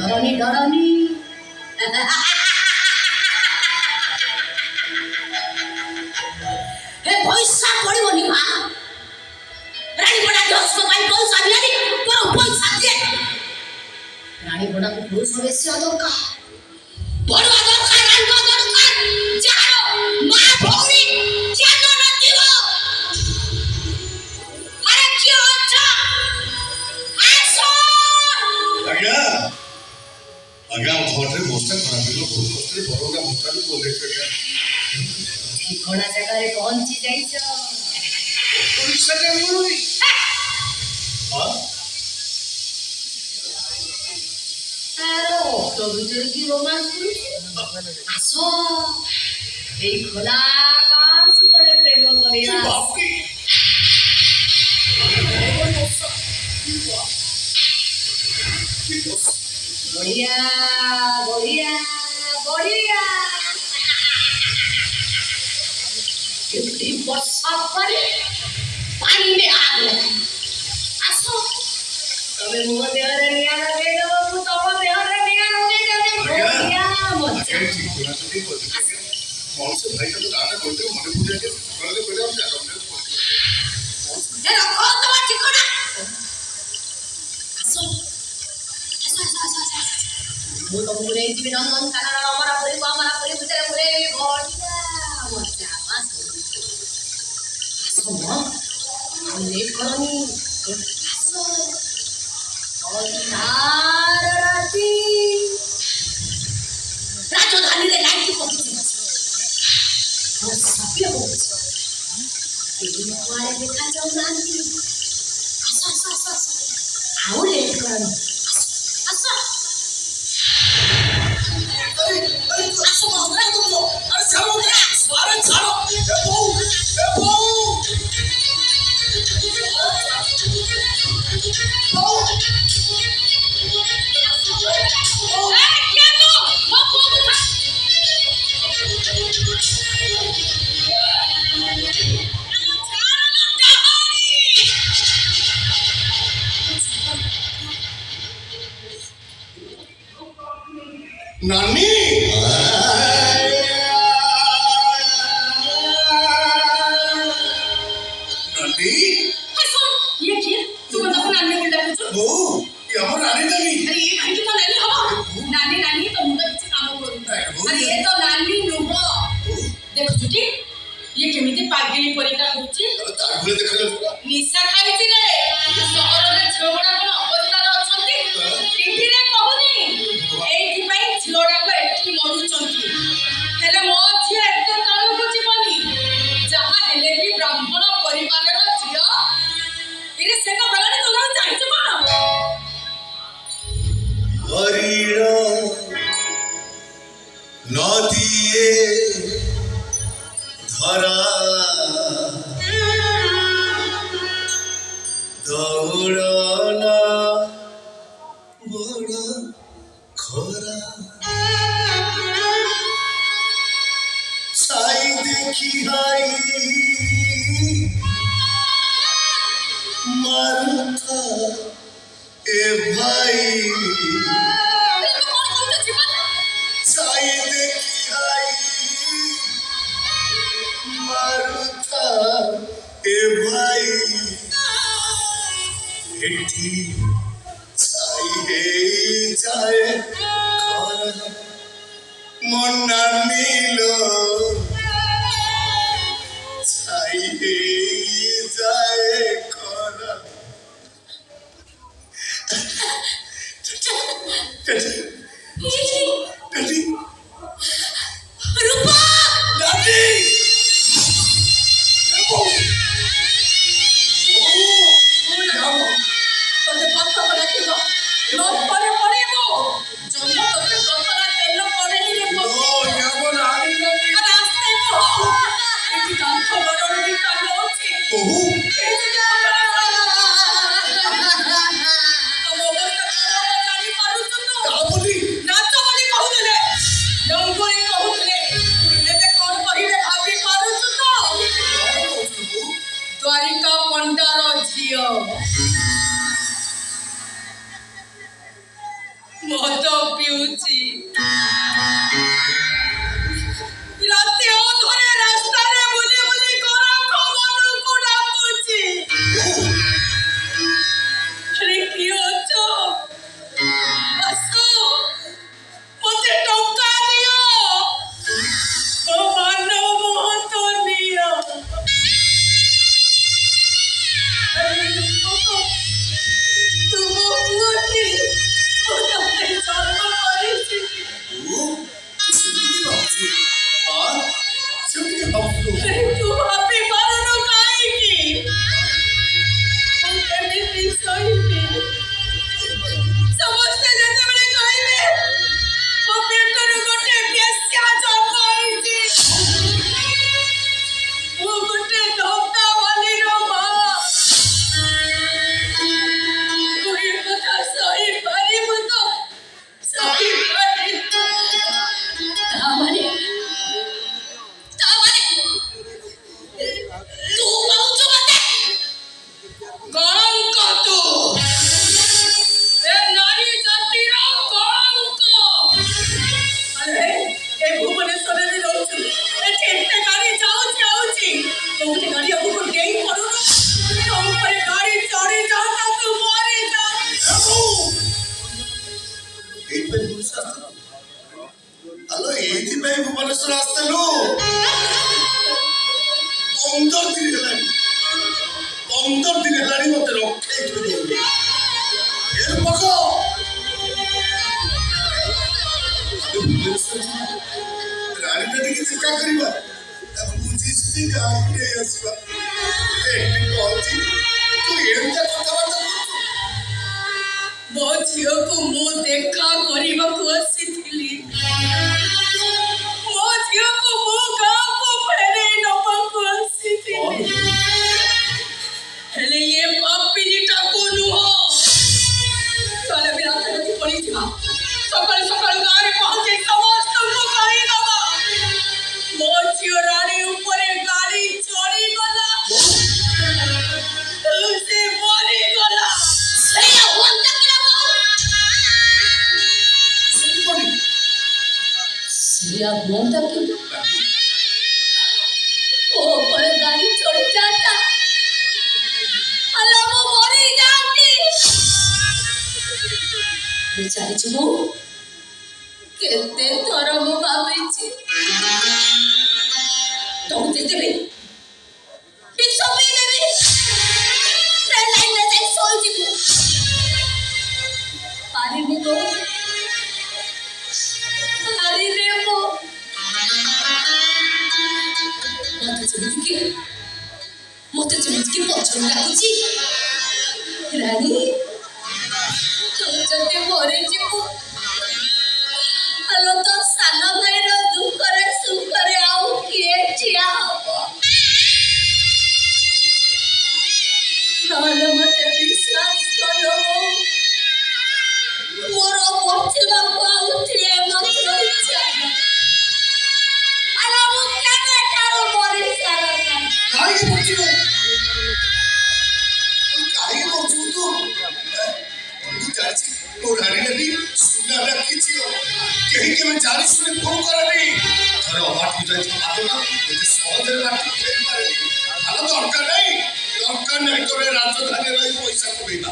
डरनी डरनी हे पैसा पड़िबनी मा रानी बड़ा जोश को भाई पैसा दियानी तोर पैसा दे रानी बड़ा को पुरुष बेसी दरकार बड़वा दरकार रानी दरकार जानो मा भौरी जानो न दियो अरे क्यों अच्छा आसो आज्ञा आज्ञा घरे बस्ता खराब हो बहुत कष्ट बरोगा बस्ता को देख गया कोना जगह रे पहुंची जाइछो पुलिस के मुरुई हां आरो तो भीतर की रोमांस आसो এই খোলা আকাশ তলে প্রেম করিয়া बापरे बढ़िया बढ़िया बढ़िया इतनी वर्षा पर पानी में आग लगी आसो तबे मुंह देहरे निया लगे बाबू तब देहरे निया लगे जाने बढ़िया मजा ठीक होना तो नहीं बोलते कौन से भाई का तो दादा बोलते हो मने पूछे के बोलते पहले हम जाकर हमने ए रखो तुम्हारा ठिकाना आसो ମୁଁ ତମକୁ ନେଇଯିବି ନନ୍ଦନକାନନ ଆମର ପୁରୀ ଭିତରେ ବୁଲେଇବି ବଢିଆ ମଜା ଆସ ଆଉ ଲେଟ୍ କରନି ଆସ ଅନ୍ଧାର ରାତି ରାଜଧାନୀରେ ଲାଇଟ୍ ପଡୁଛି ଆଉ ସତ୍ୟ ହଉଛି କେହି କୁଆଡ଼େ ଦେଖାଯାଉନାହାନ୍ତି ଆସ ଆସ ଆସ ଆସ ଆଉ ଲେଟ୍ କରନି ଆସ आसो भगरा तुम लोग अरे चलो अरे चलो ए बहू क्या तो वो नानी नानी ये क्या तू बता नानी बोल रहा है वो ये हमर नानी नानी अरे ये भाई तो नानी हो नानी नानी तो मुझे कुछ काम करू अरे ये तो नानी नुहो देखो छुटी ये केमिति पागली परिका होची तारगुले देखा जाउला निशा खाइछि रे शहर रे झगड़ा कोन अवस्था रे अछंती टीवी रे कहूनी एठी पई झगड़ा को एठी मरुचंती हेले मो झिया एते तळु कुची बनी जहा हेले भी ब्राह्मण परिवार रो झिया इरे सेका बलाने तोरा जाइछ कोन हरिणा नदिए धरा दौड़ना बड़ा खरा साई देखी हाई मारुता ए भाई साई देखी आई मारुता ए भाई एठी साई हे जाए मन नीलो साई हे जाए खरा Daddy. रूपा Daddy. तोते पत्ता पड़ा किबो नो परे पड़ेबो जम्मा तोते कतला तेल पड़ेनी रे No, याबो नानी नानी. अरे आस्ते तो एठी काम खबर ओडी कालो अछि ओहू. एठी काम काबुली. नाच बोली कहूले रंगोली कहूले एते कोन कहिले भाभी पारुछु तो द्वारिका पंडार झियो କାଟୁଛି ରାତି ଅଧରେ ରାସ୍ତାରେ ବୁଲି ବୁଲି ଗରାଖ ମାନଙ୍କୁ ଡାକୁଛି ଆରେ କିଏ ଅଛ ଆସ ମତେ ଟଙ୍କା ଦିଅ ମୋ ମାନ ମହତ ନିଅ ତୁମ ପୁଅଟି ମୋତେ ଜନ୍ମ କରିଛି ଆରେ ତୁ ଭାବି ପାରୁନୁ କାହିଁକି ମୁଁ କେମିତି ସହିବି ସମସ୍ତେ ଯେତେବେଳେ କହିବେ ମୋ ପେଟରୁ ଗୋଟେ ବେଶ୍ୟା ଜନ୍ମ ହେଇଛି ମୁଁ ଗୋଟେ ଧକ୍କାବାଲିର ମା ତୁ ଏ କଥା ସହିପାରିବୁ ତ ସହିପାରିବୁ ତାମାନେ ତୁ କହୁଛୁ ମତେ କଳଙ୍କ ତୁ ଏ ନାରୀ ଜାତିର କଳଙ୍କ ଆରେ ଏ ଭୁବନେଶ୍ୱରରେ ରହୁଛୁ ଏଠି ଏତେ ଗାଡ଼ି ଯାଉଛି ଆଉଛି କୋଉଠି ଗାଡ଼ି ଆମକୁ ଡେଇଁ ପଡୁନୁ ତୋ ଉପରେ ଗାଡ଼ି ଚଢ଼ି ଯାଆନ୍ତା ତୁ ମରି ଯା ଆଲୋ ଏଇଥିପାଇଁ ଭୁବନେଶ୍ୱର ଆସିଥିଲୁ 15 ଦିନ ହେଲାଣି 15 ଦିନ ହେଲାଣି ମତେ ରଖେଇକି ଦଉନି ଏ ପକ ରାଣୀଟା ଟିକେ ଚିକା କରିବା ତାକୁ ବୁଝିଛି ଗାଁକୁ ନେଇ ଆସିବା ଏଠି କହୁଛି ତୁ ଏମିତିଆ କଥାବାର୍ତ୍ତା କରୁଛୁ ମୋ ଝିଅକୁ ମୁଁ ଦେଖା କରିବାକୁ ଆସିଥିଲି ମୋ ଝିଅକୁ ମୁଁ ଗାଁକୁ ଫେରେଇ ନବାକୁ ଆସିଥିଲି ହେଲେ ଏ ପାପିନିଟାକୁ ନୁହଁ ଚାଲ ବି ରାତି ପଡ଼ିଯିବା ସକାଳୁ ସକାଳୁ ଗାଁରେ ପହଞ୍ଚି ସମସ୍ତଙ୍କୁ କହିଦବା ମୋ ଝିଅ ରାଣୀ ଉପରେ ଗାଡ଼ି ଚଢ଼ିଗଲା ସେ ମରିଗଲା ସେଇଆ ହୁଅନ୍ତା ସେଇଆ ହୁଅନ୍ତା କି ଓ ଉପରେ ଗାଡ଼ି ଚଢ଼ି ଯାଆନ୍ତା ଆଲୋ ମୁଁ ମରି ଯାଆନ୍ତି ବିଚାରିଛୁ ମୁଁ କେତେ ଥର ମୁଁ ଭାବିଛି ତମକୁ ଦେଇଦେବି ବିଷ ପିଇଦେବି ଟ୍ରେନ୍ ଲାଇନ୍ରେ ଯାଇ ଶୋଇଯିବି ପାରିନି ତ ପାରିଲେ ମୁଁ ମତେ ଯେମିତିକି ପଛରୁ ଡାକୁଛି ରାଣୀ ତୁ ଯଦି ମରିଯିବୁ ଆଲୋ ତୋ ସାନ ଭାଇର ଦୁଃଖରେ ସୁଖରେ ଆଉ କିଏ ଠିଆ ହବ ନହେଲେ ମତେ ବିଶ୍ୱାସ କର ମୋର ବଞ୍ଚିବାକୁ ଆଉଥିରେ ମାତ୍ର ଇଚ୍ଛା ଆଲୋ ମୁଁ କେବେଠାରୁ ମରି ସାରନ୍ତାଣି କାହିଁକି ବଞ୍ଚିବୁ ତୁ ମୁଁ ଜାଣିଛି ତୋ ରାଣୀଟା ବି ସୁନା ଡାକିଛି କେହି କେବେ ଜାଣି ଶୁଣି ଫୋନ କରେନି ଥରେ ଅବାଟକୁ ଯାଇଥିବା ଭାବନା ଏତେ ସହଜରେ ବାଟକୁ ଫେରି ପାରେନି ଆଲୋ ଦରକାର ନାହିଁ ତୋର ରାଜଧାନୀ ରହି ପଇସା କମେଇବା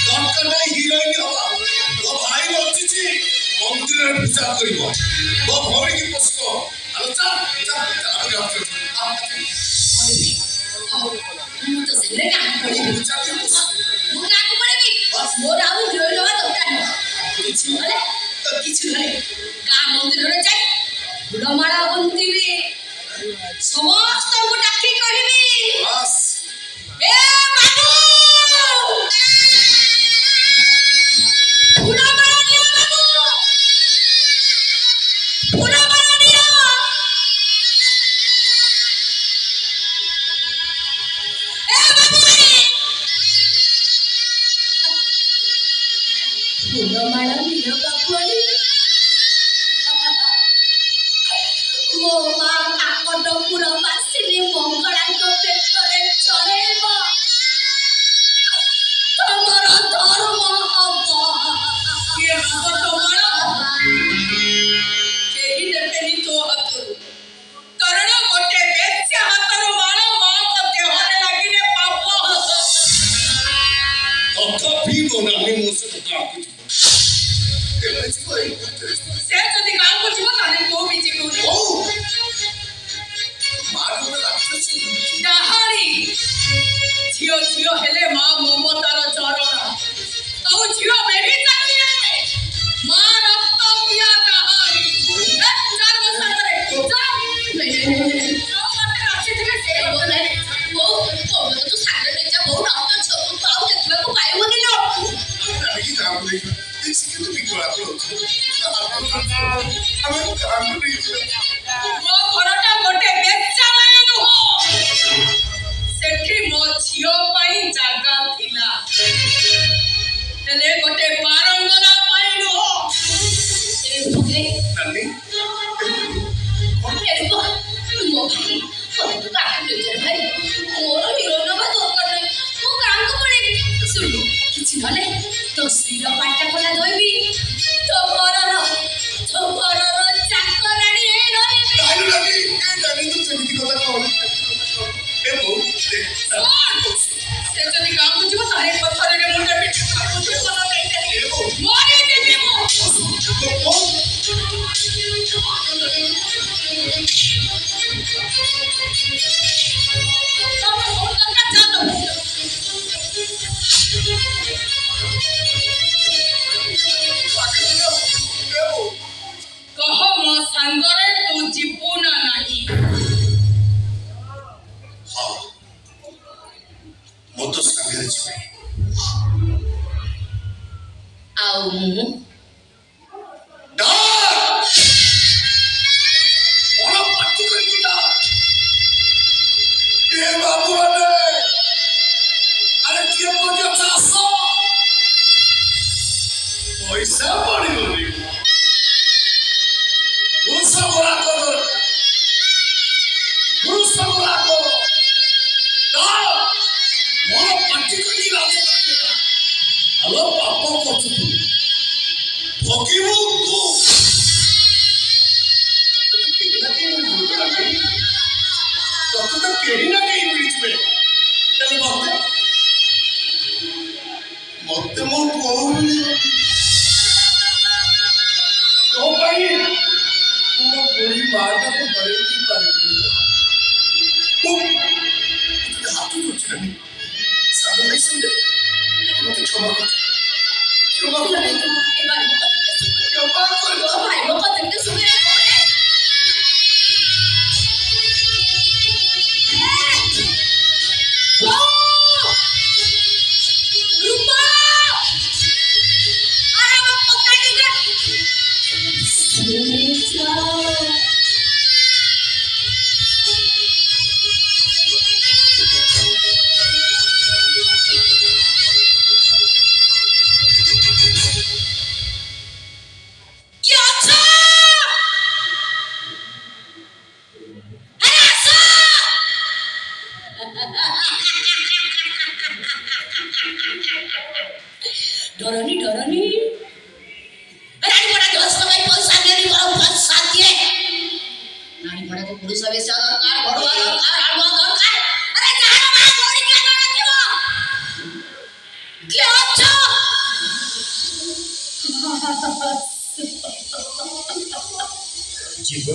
ଦରକାର ନାହିଁ ହିରୋଇନ ହବା ମୋ ଭାଇ ବଞ୍ଚିଛି ମନ୍ଦିରରେ ପୂଜା କରିବ ମୋ ଭଉଣୀକି ପୋଷିବ ଆଲୋ ଚା ମୁଁ ତ ସେରେ ଗାଁକୁ ପଳେଇବି ମୁଁ ଗାଁକୁ ପଳେଇବି ମୋର ଆଉ ହିରୋଇନ ହବା ଦରକାର ନାହିଁ କିଛି ନହେଲେ ଗାଁ ମନ୍ଦିରରେ ଯାଇ ଫୁଲମାଳ ଗୁନ୍ଥିବି ସମସ୍ତଙ୍କୁ ଡାକି କହିବି ଏ ବାବୁ ଫୁଲମାଳ ଦିଅ ବାବୁ ଫୁଲମାଳ ଦିଅ ଏ ବାବୁ ଫୁଲମାଳ ଦିଅ ବାବୁ ମୋ ମା କାକଟପୁର ବାସିନୀ ମଙ୍ଗଳାଙ୍କ ପେଟରେ ଚରେଇବ ତମର ଧର୍ମ ହବ କିଏ ହବ ତମର ତଥାପି ମୋ ନାନୀ ମୋ ସହିତ ଗାଁକୁ ଯିବ। କେବେ ଯିବ ଏଇ ଭିତରେ? ସେ ଯଦି ଗାଁକୁ ଯିବ ତାହେଲେ ତୁ ବି ଯିବୁନି। ହଉ। ମା ଗୋଟେ ରାକ୍ଷସୀ। ଡାହାଣୀ ଝିଅ ଝିଅ ହେଲେ ମା ମମତାର ଝରଣା ଆଉ ଝିଅ ବେବି ଚାଲିଲେ ମା ରକ୍ତ ପିଆ ଡାହାଣୀ। ଚାଲ ମୋ ସାଙ୍ଗରେ ଚାଲ। ଯୋଉ ବାଟରେ ଆସିଥିଲେ ସେ ଗଲେ। ବୋଉ ତୁ ସାଙ୍ଗରେ ନେଇଯା ବୋଉ ରକ୍ତ ଛୋଟକୁ ଆଉ ଦେଖିବାକୁ ପାଇବୁନି ଲୋ। ନାନୀକି ଗାଁକୁ ନେଇଯିବା। ଦେଖିକି କିନ୍ତୁ ବିକଳା ରହୁଛି। ଆମେ ଗାଁକୁ ନେଇଯିବା। ମୋ ଘରଟା ଗୋଟେ ବେଶ୍ୟାଳୟ ନୁହଁ। ସେଠି ମୋ ଝିଅ ପାଇଁ ଜାଗା ଥିଲା ହେଲେ ଗୋଟେ ବାରଙ୍ଗନା ପାଇଁ ନୁହଁ। ନାନୀ କିଛି ନହେଲେ ତୋ ସ୍ତ୍ରୀର ପାଟା ଖୋଲା ଧୋଇବି ତୋ ଘରର ଚାକରାଣୀ ହେଇ ରହିବି। ନାନୀ ନାନୀ ଏ ନାନୀ ତୁ ସେମିତି କଥା କହନି। ଏ ବୋଉ ସେ ଯଦି ଗାଁକୁ ଯିବ ତାହେଲେ ପଥରରେ ମୁଣ୍ଡ ପିଟି ମରିଯିବି ମୁଁ। କହ ମୋ ସାଙ୍ଗରେ ତୁ ଯିବୁ ନା ନାହିଁ? ହଁ ମୁଁ ତ ସାଙ୍ଗରେ ଯିବି। ଆଉ ମୁଁ ବଡ଼ ପାଟି କରିକି ଡାକ। ଏ ବାବୁମାନେ ଆରେ କିଏ କହୁଛ ଆସ। ପଇସା ପଡ଼ିବନି। ପୁରୁଷ ଗୁଡ଼ାକ ଦରକାର। ପୁରୁଷ ଗୁଡ଼ାକ ମୋର ପାଟି କରିକି ରାଜ ଆଲୋ ପାପ କରୁଛୁ ତୁ ଭୋଗିବୁ ତୁ। ତତେ ତ କେହି ନା କେହି ମିଳିଯିବେ। ହେଲେ ମତେ ମୋ ବୋଉ ମିଳିବ। ତୋ ପାଇଁ ମୋ ବୁଢ଼ୀ ମାଟାକୁ ହରେଇ ଦେଇ ପାରିବିନି। ହାତ ଧରୁଛି ନାନୀ। ସାନ ଭାଇ ସଙ୍ଗେ ମତେ କ୍ଷମା କର। କ୍ଷମା କର। डरनी रानी बड़ा दोस्त भाई पैसा देनी करो पैसा दिए रानी बड़ा को पुलिस बेस दरकार भरवा दरकार आडवा दरकार अरे जहां मां गोड़ी क्या ना देबो क्या अच्छा जीवन